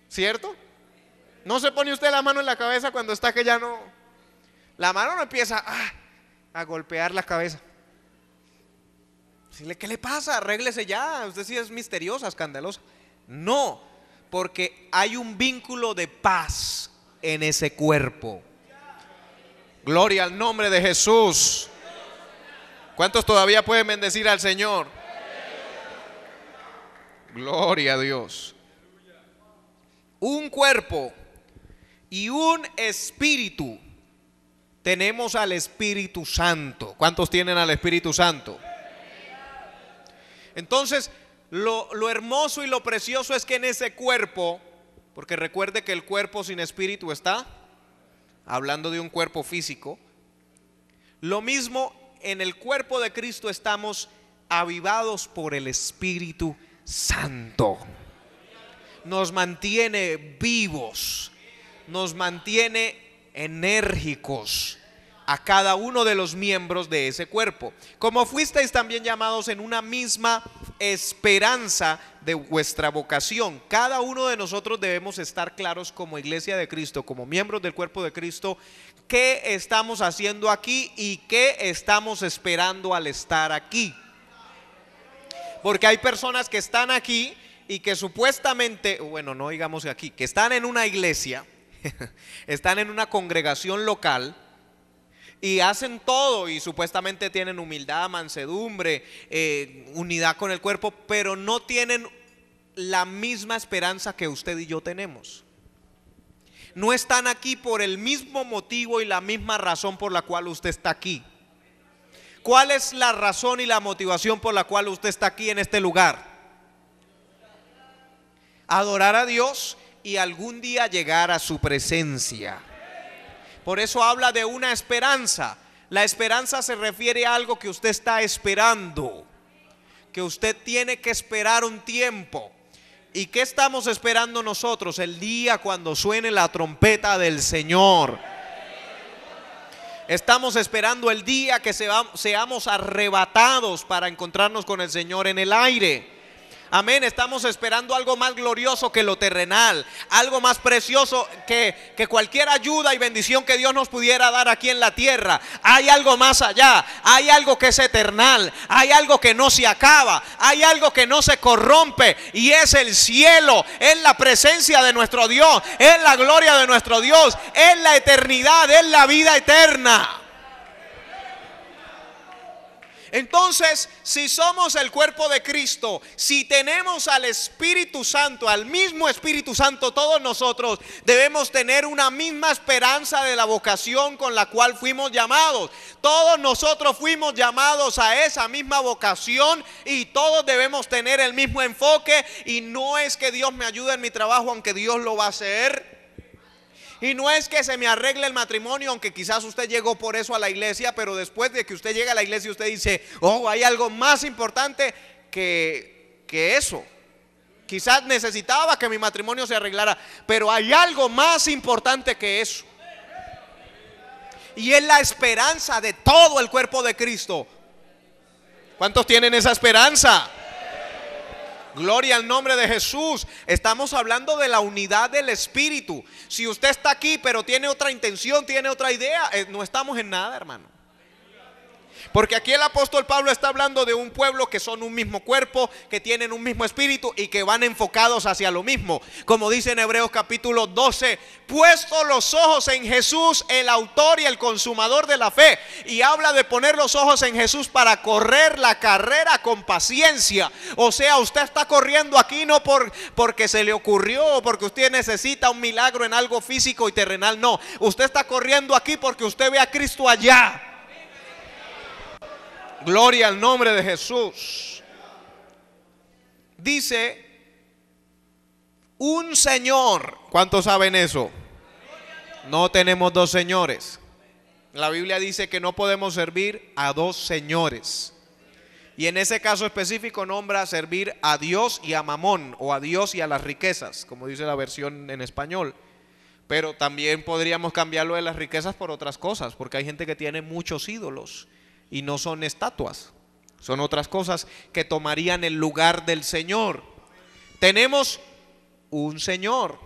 A: ¿Cierto? ¿No se pone usted la mano en la cabeza cuando está que ya no? La mano no empieza a golpear la cabeza. Decirle, ¿qué le pasa? Arréglese ya. Usted sí es misteriosa, escandalosa. No, porque hay un vínculo de paz en ese cuerpo. Gloria al nombre de Jesús. ¿Cuántos todavía pueden bendecir al Señor? Gloria a Dios. Un cuerpo y un espíritu. Tenemos al Espíritu Santo. ¿Cuántos tienen al Espíritu Santo? Entonces, lo hermoso y lo precioso es que en ese cuerpo, porque recuerde que el cuerpo sin espíritu está hablando de un cuerpo físico. Lo mismo en el cuerpo de Cristo, estamos avivados por el Espíritu Santo. Nos mantiene vivos, nos mantiene enérgicos a cada uno de los miembros de ese cuerpo. Como fuisteis también llamados en una misma esperanza de vuestra vocación. Cada uno de nosotros debemos estar claros como iglesia de Cristo, como miembros del cuerpo de Cristo, qué estamos haciendo aquí y qué estamos esperando al estar aquí. Porque hay personas que están aquí y que supuestamente, bueno, no digamos aquí, que están en una iglesia, están en una congregación local y hacen todo y supuestamente tienen humildad, mansedumbre, unidad con el cuerpo, pero no tienen la misma esperanza que usted y yo tenemos. No están aquí por el mismo motivo y la misma razón por la cual usted está aquí. ¿Cuál es la razón y la motivación por la cual usted está aquí en este lugar? Adorar a Dios y algún día llegar a su presencia. Por eso habla de una esperanza. La esperanza se refiere a algo que usted está esperando, que usted tiene que esperar un tiempo. ¿Y qué estamos esperando nosotros? El día cuando suene la trompeta del Señor. Estamos esperando el día que seamos arrebatados para encontrarnos con el Señor en el aire. Amén, estamos esperando algo más glorioso que lo terrenal, algo más precioso que cualquier ayuda y bendición que Dios nos pudiera dar aquí en la tierra. Hay algo más allá, hay algo que es eternal, hay algo que no se acaba, hay algo que no se corrompe, y es el cielo, es la presencia de nuestro Dios, es la gloria de nuestro Dios, es la eternidad, es la vida eterna. Entonces, si somos el cuerpo de Cristo, si tenemos al Espíritu Santo, al mismo Espíritu Santo, todos nosotros debemos tener una misma esperanza de la vocación con la cual fuimos llamados. Todos nosotros fuimos llamados a esa misma vocación y todos debemos tener el mismo enfoque. Y no es que Dios me ayude en mi trabajo, aunque Dios lo va a hacer. Y no es que se me arregle el matrimonio, aunque quizás usted llegó por eso a la iglesia, pero después de que usted llega a la iglesia usted dice, oh, hay algo más importante que eso. Quizás necesitaba que mi matrimonio se arreglara, pero hay algo más importante que eso. Y es la esperanza de todo el cuerpo de Cristo. ¿Cuántos tienen esa esperanza? Gloria al nombre de Jesús. Estamos hablando de la unidad del Espíritu. Si usted está aquí pero tiene otra intención, tiene otra idea, no estamos en nada, hermano. Porque aquí el apóstol Pablo está hablando de un pueblo que son un mismo cuerpo, que tienen un mismo espíritu y que van enfocados hacia lo mismo. Como dice en Hebreos capítulo 12, puesto los ojos en Jesús, el autor y el consumador de la fe. Y habla de poner los ojos en Jesús para correr la carrera con paciencia. O sea, usted está corriendo aquí no porque se le ocurrió o porque usted necesita un milagro en algo físico y terrenal. No, usted está corriendo aquí porque usted ve a Cristo allá. Gloria al nombre de Jesús. Dice un Señor. ¿Cuántos saben eso? No tenemos dos señores. La Biblia dice que no podemos servir a dos señores. Y en ese caso específico nombra servir a Dios y a Mamón, o a Dios y a las riquezas, como dice la versión en español. Pero también podríamos cambiarlo de las riquezas por otras cosas, porque hay gente que tiene muchos ídolos y no son estatuas, son otras cosas que tomarían el lugar del Señor. Tenemos un Señor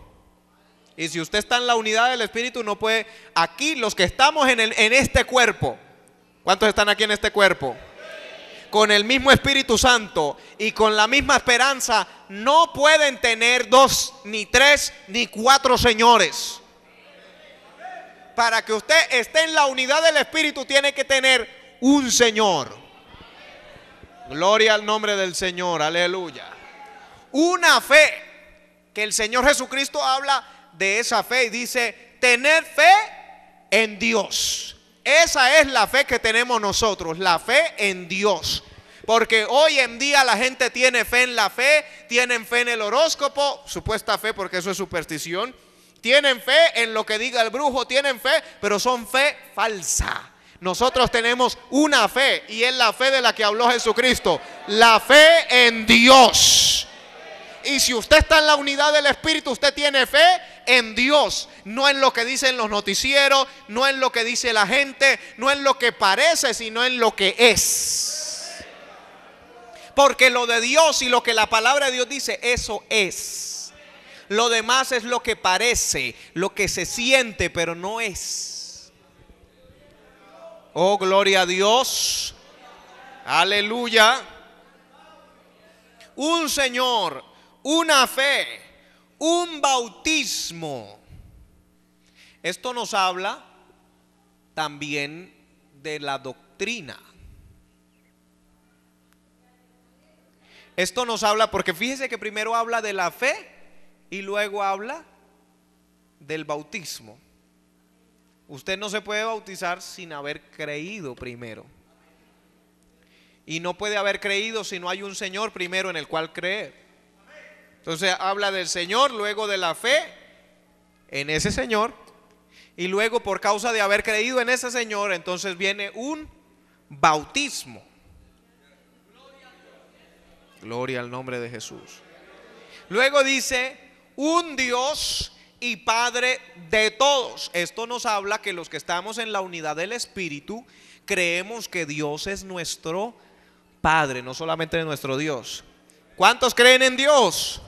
A: Y si usted está en la unidad del Espíritu, no puede. Aquí los que estamos en este cuerpo, ¿cuántos están aquí en este cuerpo? Con el mismo Espíritu Santo y con la misma esperanza, no pueden tener 2, ni 3, ni 4 señores. Para que usted esté en la unidad del Espíritu, tiene que tener un Señor. Gloria al nombre del Señor, aleluya. Una fe, que el Señor Jesucristo habla de esa fe y dice: tener fe en Dios. Esa es la fe que tenemos nosotros, la fe en Dios. Porque hoy en día la gente tiene fe en la fe, tienen fe en el horóscopo, supuesta fe porque eso es superstición. Tienen fe en lo que diga el brujo, tienen fe, pero son fe falsa. Nosotros tenemos una fe y es la fe de la que habló Jesucristo, la fe en Dios. Y si usted está en la unidad del Espíritu, usted tiene fe en Dios, no en lo que dicen los noticieros, no en lo que dice la gente, no en lo que parece, sino en lo que es. Porque lo de Dios y lo que la palabra de Dios dice, eso es. Lo demás es lo que parece, lo que se siente, pero no es. Oh, gloria a Dios. Aleluya. Un Señor, una fe, un bautismo. Esto nos habla también de la doctrina. Esto nos habla, porque fíjese que primero habla de la fe y luego habla del bautismo. Usted no se puede bautizar sin haber creído primero. Y no puede haber creído si no hay un Señor primero en el cual creer. Entonces habla del Señor, luego de la fe en ese Señor, y luego por causa de haber creído en ese Señor, entonces viene un bautismo. Gloria al nombre de Jesús. Luego dice: un Dios y Padre de todos. Esto nos habla que los que estamos en la unidad del Espíritu creemos que Dios es nuestro Padre, no solamente nuestro Dios. ¿Cuántos creen en Dios?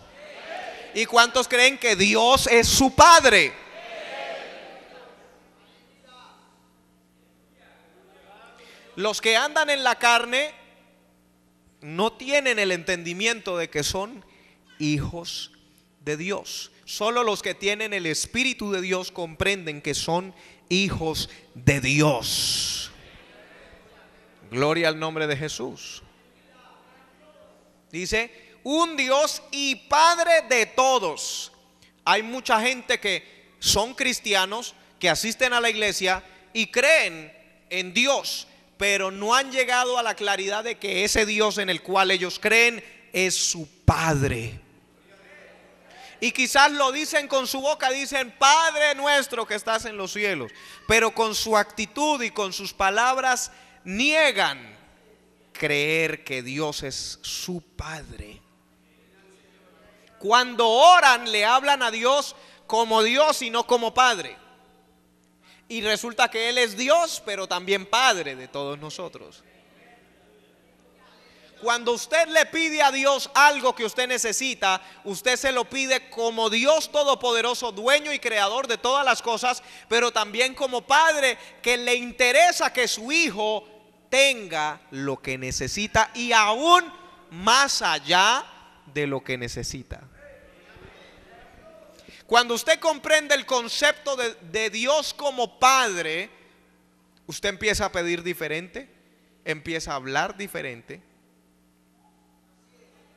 A: ¿Y cuántos creen que Dios es su Padre? Los que andan en la carne no tienen el entendimiento de que son hijos de Dios. Solo los que tienen el Espíritu de Dios comprenden que son hijos de Dios. Gloria al nombre de Jesús. Dice: un Dios y Padre de todos. Hay mucha gente que son cristianos, que asisten a la iglesia y creen en Dios, pero no han llegado a la claridad de que ese Dios en el cual ellos creen es su Padre. Y quizás lo dicen con su boca, dicen: Padre nuestro que estás en los cielos, pero con su actitud y con sus palabras niegan creer que Dios es su Padre. Cuando oran, le hablan a Dios como Dios y no como Padre. Y resulta que Él es Dios, pero también Padre de todos nosotros. Cuando usted le pide a Dios algo que usted necesita, usted se lo pide como Dios todopoderoso, dueño y creador de todas las cosas, pero también como Padre que le interesa que su hijo tenga lo que necesita y aún más allá de lo que necesita. Cuando usted comprende el concepto de Dios como Padre, usted empieza a pedir diferente, empieza a hablar diferente.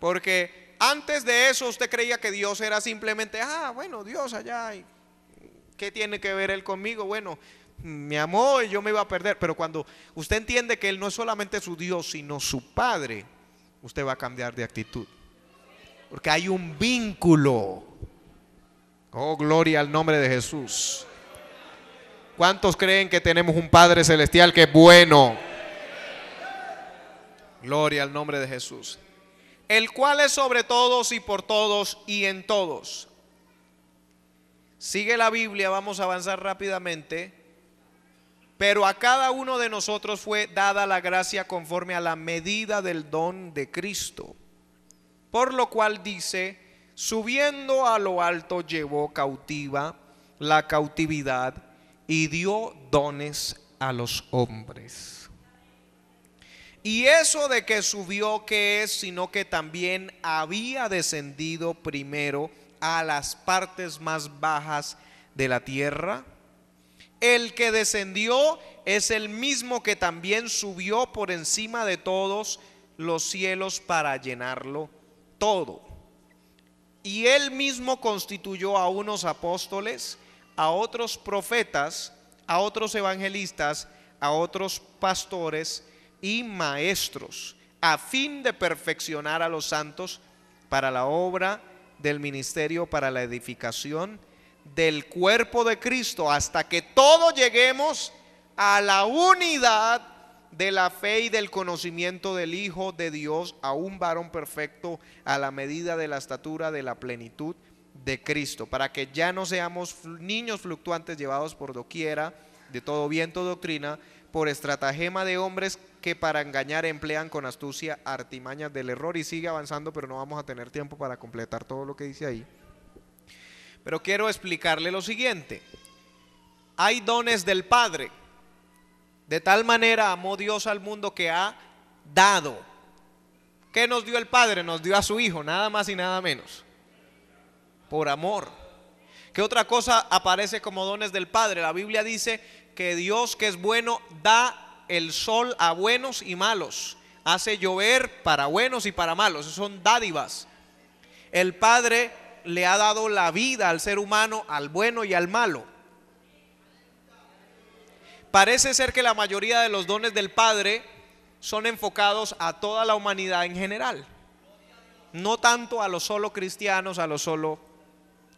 A: Porque antes de eso usted creía que Dios era simplemente: bueno, Dios allá, ¿qué tiene que ver Él conmigo? Bueno, me amó y yo me iba a perder. Pero cuando usted entiende que Él no es solamente su Dios, sino su Padre, usted va a cambiar de actitud. Porque hay un vínculo. Oh, gloria al nombre de Jesús. ¿Cuántos creen que tenemos un Padre celestial que es bueno? Gloria al nombre de Jesús. El cual es sobre todos y por todos y en todos. Sigue la Biblia, vamos a avanzar rápidamente. Pero a cada uno de nosotros fue dada la gracia conforme a la medida del don de Cristo. Por lo cual dice: subiendo a lo alto llevó cautiva la cautividad y dio dones a los hombres. Y eso de que subió, ¿qué es? Sino que también había descendido primero a las partes más bajas de la tierra. El que descendió es el mismo que también subió por encima de todos los cielos para llenarlo todo. Y él mismo constituyó a unos apóstoles, a otros profetas, a otros evangelistas, a otros pastores y maestros, a fin de perfeccionar a los santos para la obra del ministerio, para la edificación del cuerpo de Cristo, hasta que todos lleguemos a la unidad de la fe y del conocimiento del Hijo de Dios, a un varón perfecto, a la medida de la estatura de la plenitud de Cristo, para que ya no seamos niños fluctuantes llevados por doquiera de todo viento de doctrina, por estratagema de hombres que para engañar emplean con astucia artimañas del error. Y sigue avanzando, pero no vamos a tener tiempo para completar todo lo que dice ahí. Pero quiero explicarle lo siguiente: hay dones del Padre. De tal manera amó Dios al mundo que ha dado. ¿Qué nos dio el Padre? Nos dio a su Hijo, nada más y nada menos. Por amor. ¿Qué otra cosa aparece como dones del Padre? La Biblia dice que Dios, que es bueno, da el sol a buenos y malos, hace llover para buenos y para malos. Esas son dádivas. El Padre le ha dado la vida al ser humano, al bueno y al malo. Parece ser que la mayoría de los dones del Padre son enfocados a toda la humanidad en general, no tanto a los solo cristianos, a los solo,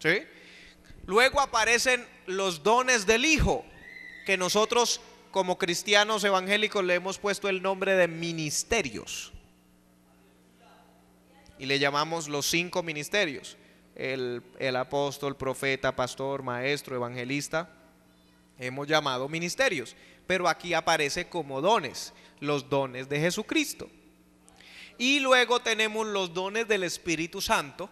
A: ¿sí? Luego aparecen los dones del Hijo, que nosotros como cristianos evangélicos le hemos puesto el nombre de ministerios y le llamamos los 5 ministerios: el apóstol, profeta, pastor, maestro, evangelista. Hemos llamado ministerios, pero aquí aparece como dones, los dones de Jesucristo. Y luego tenemos los dones del Espíritu Santo,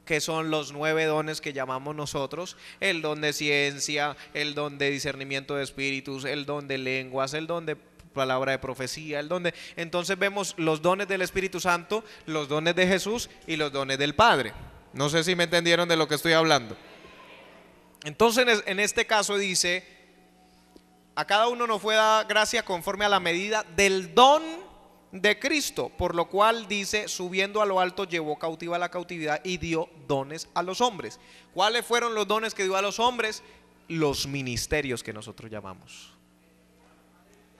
A: que son los 9 dones que llamamos nosotros: el don de ciencia, el don de discernimiento de espíritus, el don de lenguas, el don de palabra de profecía, el don de... Entonces vemos los dones del Espíritu Santo, los dones de Jesús y los dones del Padre. No sé si me entendieron de lo que estoy hablando. Entonces en este caso dice: a cada uno nos fue dada gracia conforme a la medida del don de Cristo, por lo cual dice: subiendo a lo alto llevó cautiva la cautividad y dio dones a los hombres. ¿Cuáles fueron los dones que dio a los hombres? Los ministerios que nosotros llamamos.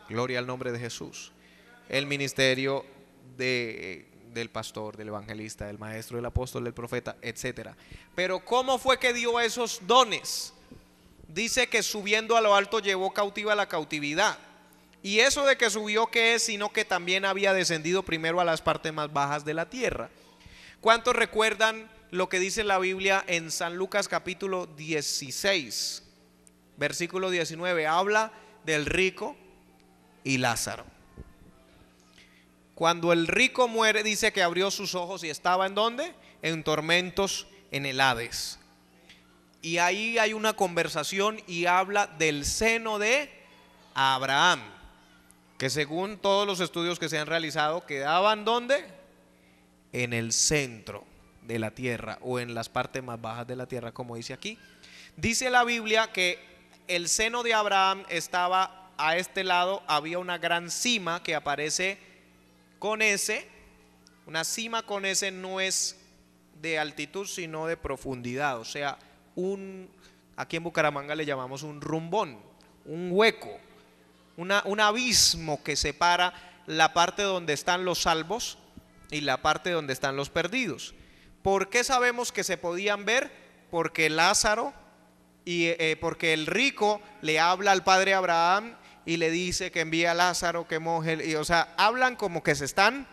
A: Gloria al nombre de Jesús. El ministerio del pastor, del evangelista, del maestro, del apóstol, del profeta, etcétera. Pero ¿cómo fue que dio esos dones? Dice que subiendo a lo alto llevó cautiva la cautividad. Y eso de que subió, ¿qué es? Sino que también había descendido primero a las partes más bajas de la tierra. ¿Cuántos recuerdan lo que dice la Biblia en San Lucas capítulo 16, versículo 19? Habla del rico y Lázaro. Cuando el rico muere, dice que abrió sus ojos y estaba ¿en dónde? En tormentos en el Hades. Y ahí hay una conversación y habla del seno de Abraham, que según todos los estudios que se han realizado, quedaban ¿dónde? En el centro de la tierra, o en las partes más bajas de la tierra, como dice aquí. Dice la Biblia que el seno de Abraham estaba a este lado, había una gran cima que aparece con S. Una cima con S no es de altitud, sino de profundidad, o sea, aquí en Bucaramanga le llamamos un rumbón, un hueco, un abismo que separa la parte donde están los salvos y la parte donde están los perdidos. ¿Por qué sabemos que se podían ver? Porque Lázaro porque el rico le habla al padre Abraham y le dice que envía a Lázaro, que moje, o sea, hablan como que se están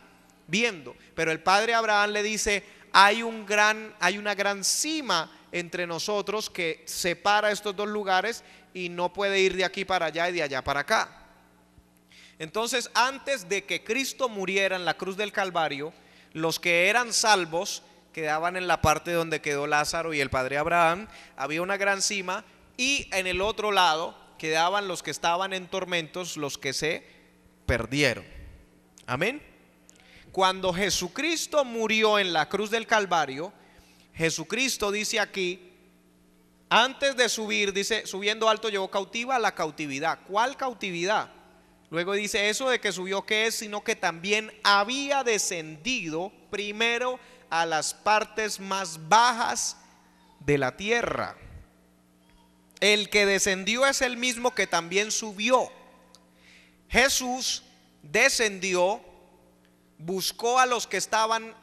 A: viendo, pero el padre Abraham le dice: hay una gran cima entre nosotros que separa estos dos lugares y no puede ir de aquí para allá y de allá para acá. Entonces, antes de que Cristo muriera en la cruz del Calvario, los que eran salvos quedaban en la parte donde quedó Lázaro y el padre Abraham. Había una gran cima y en el otro lado quedaban los que estaban en tormentos, los que se perdieron. Amén. Cuando Jesucristo murió en la cruz del Calvario, Jesucristo dice aquí, antes de subir, dice, subiendo alto llevó cautiva la cautividad. ¿Cuál cautividad? Luego dice, eso de que subió, ¿qué es? Sino que también había descendido primero a las partes más bajas de la tierra. El que descendió es el mismo que también subió. Jesús descendió, buscó a los que estaban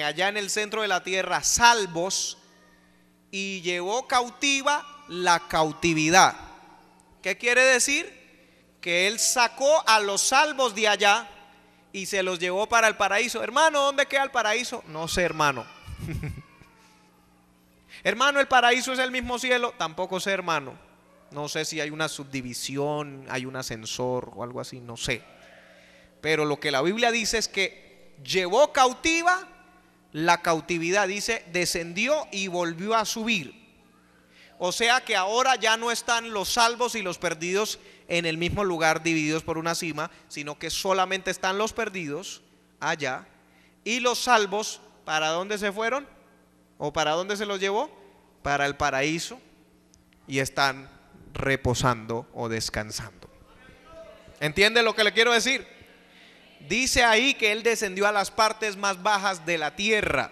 A: allá en el centro de la tierra salvos y llevó cautiva la cautividad. ¿Qué quiere decir? Que Él sacó a los salvos de allá y se los llevó para el paraíso. Hermano, ¿dónde queda el paraíso? No sé, hermano. Hermano, ¿el paraíso es el mismo cielo? Tampoco sé, hermano. No sé si hay una subdivisión, hay un ascensor o algo así, no sé. Pero lo que la Biblia dice es que llevó cautiva la cautividad. Dice, descendió y volvió a subir. O sea que ahora ya no están los salvos y los perdidos en el mismo lugar divididos por una cima, sino que solamente están los perdidos allá y los salvos, ¿para dónde se fueron? ¿O para dónde se los llevó? Para el paraíso, y están reposando o descansando. ¿Entiende lo que le quiero decir? Dice ahí que Él descendió a las partes más bajas de la tierra,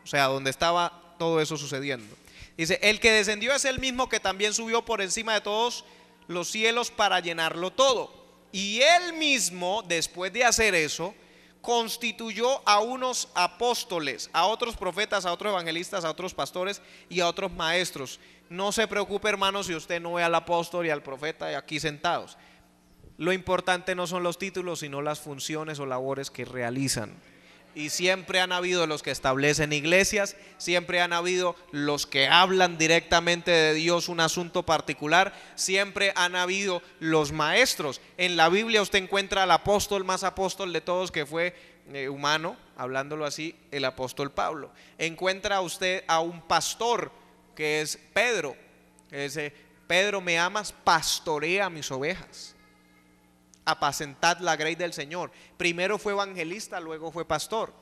A: o sea, donde estaba todo eso sucediendo. Dice, el que descendió es el mismo que también subió por encima de todos los cielos para llenarlo todo. Y Él mismo, después de hacer eso, constituyó a unos apóstoles, a otros profetas, a otros evangelistas, a otros pastores y a otros maestros. No se preocupe, hermano, si usted no ve al apóstol y al profeta aquí sentados. Lo importante no son los títulos, sino las funciones o labores que realizan. Y siempre han habido los que establecen iglesias, siempre han habido los que hablan directamente de Dios un asunto particular, siempre han habido los maestros. En la Biblia usted encuentra al apóstol más apóstol de todos, que fue humano, hablándolo así, el apóstol Pablo. Encuentra usted a un pastor que es Pedro, Pedro, ¿me amas? Pastorea mis ovejas. Apacentad la grey del Señor. Primero fue evangelista, luego fue pastor.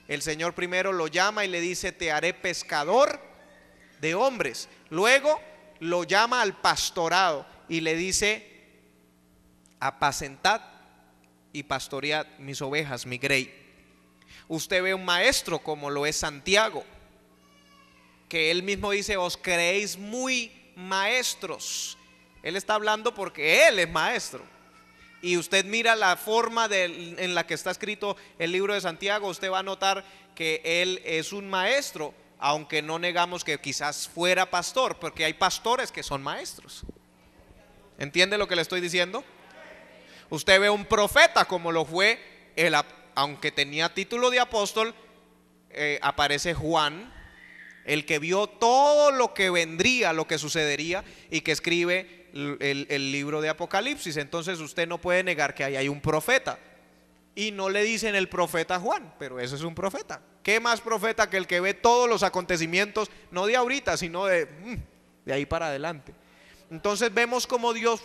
A: El Señor primero lo llama y le dice, te haré pescador de hombres. Luego lo llama al pastorado y le dice, apacentad y pastoread mis ovejas, mi grey. Usted ve un maestro como lo es Santiago, que él mismo dice, os creéis muy maestros. Él está hablando porque él es maestro. Y usted mira la forma en la que está escrito el libro de Santiago, usted va a notar que él es un maestro, aunque no negamos que quizás fuera pastor, porque hay pastores que son maestros. ¿Entiende lo que le estoy diciendo? Usted ve un profeta como lo fue, aunque tenía título de apóstol, aparece Juan, el que vio todo lo que vendría, lo que sucedería, y que escribe el libro de Apocalipsis. Entonces usted no puede negar que ahí hay un profeta. Y no le dicen el profeta Juan, pero ese es un profeta. ¿Qué más profeta que el que ve todos los acontecimientos, no de ahorita, sino de ahí para adelante? Entonces vemos cómo Dios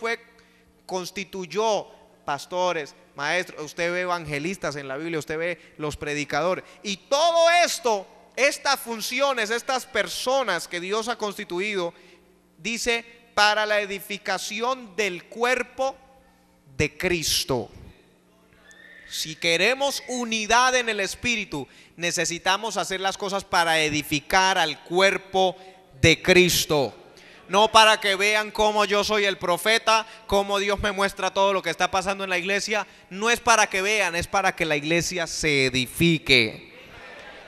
A: constituyó pastores, maestros, usted ve evangelistas en la Biblia, usted ve los predicadores. Y todo esto, estas funciones, estas personas que Dios ha constituido, dice, para la edificación del cuerpo de Cristo. Si queremos unidad en el Espíritu, necesitamos hacer las cosas para edificar al cuerpo de Cristo. No para que vean cómo yo soy el profeta, cómo Dios me muestra todo lo que está pasando en la iglesia. No es para que vean, es para que la iglesia se edifique.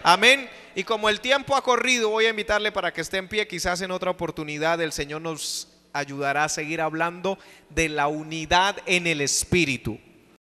A: Amén. Y como el tiempo ha corrido, voy a invitarle para que esté en pie. Quizás en otra oportunidad el Señor nos ayudará a seguir hablando de la unidad en el Espíritu.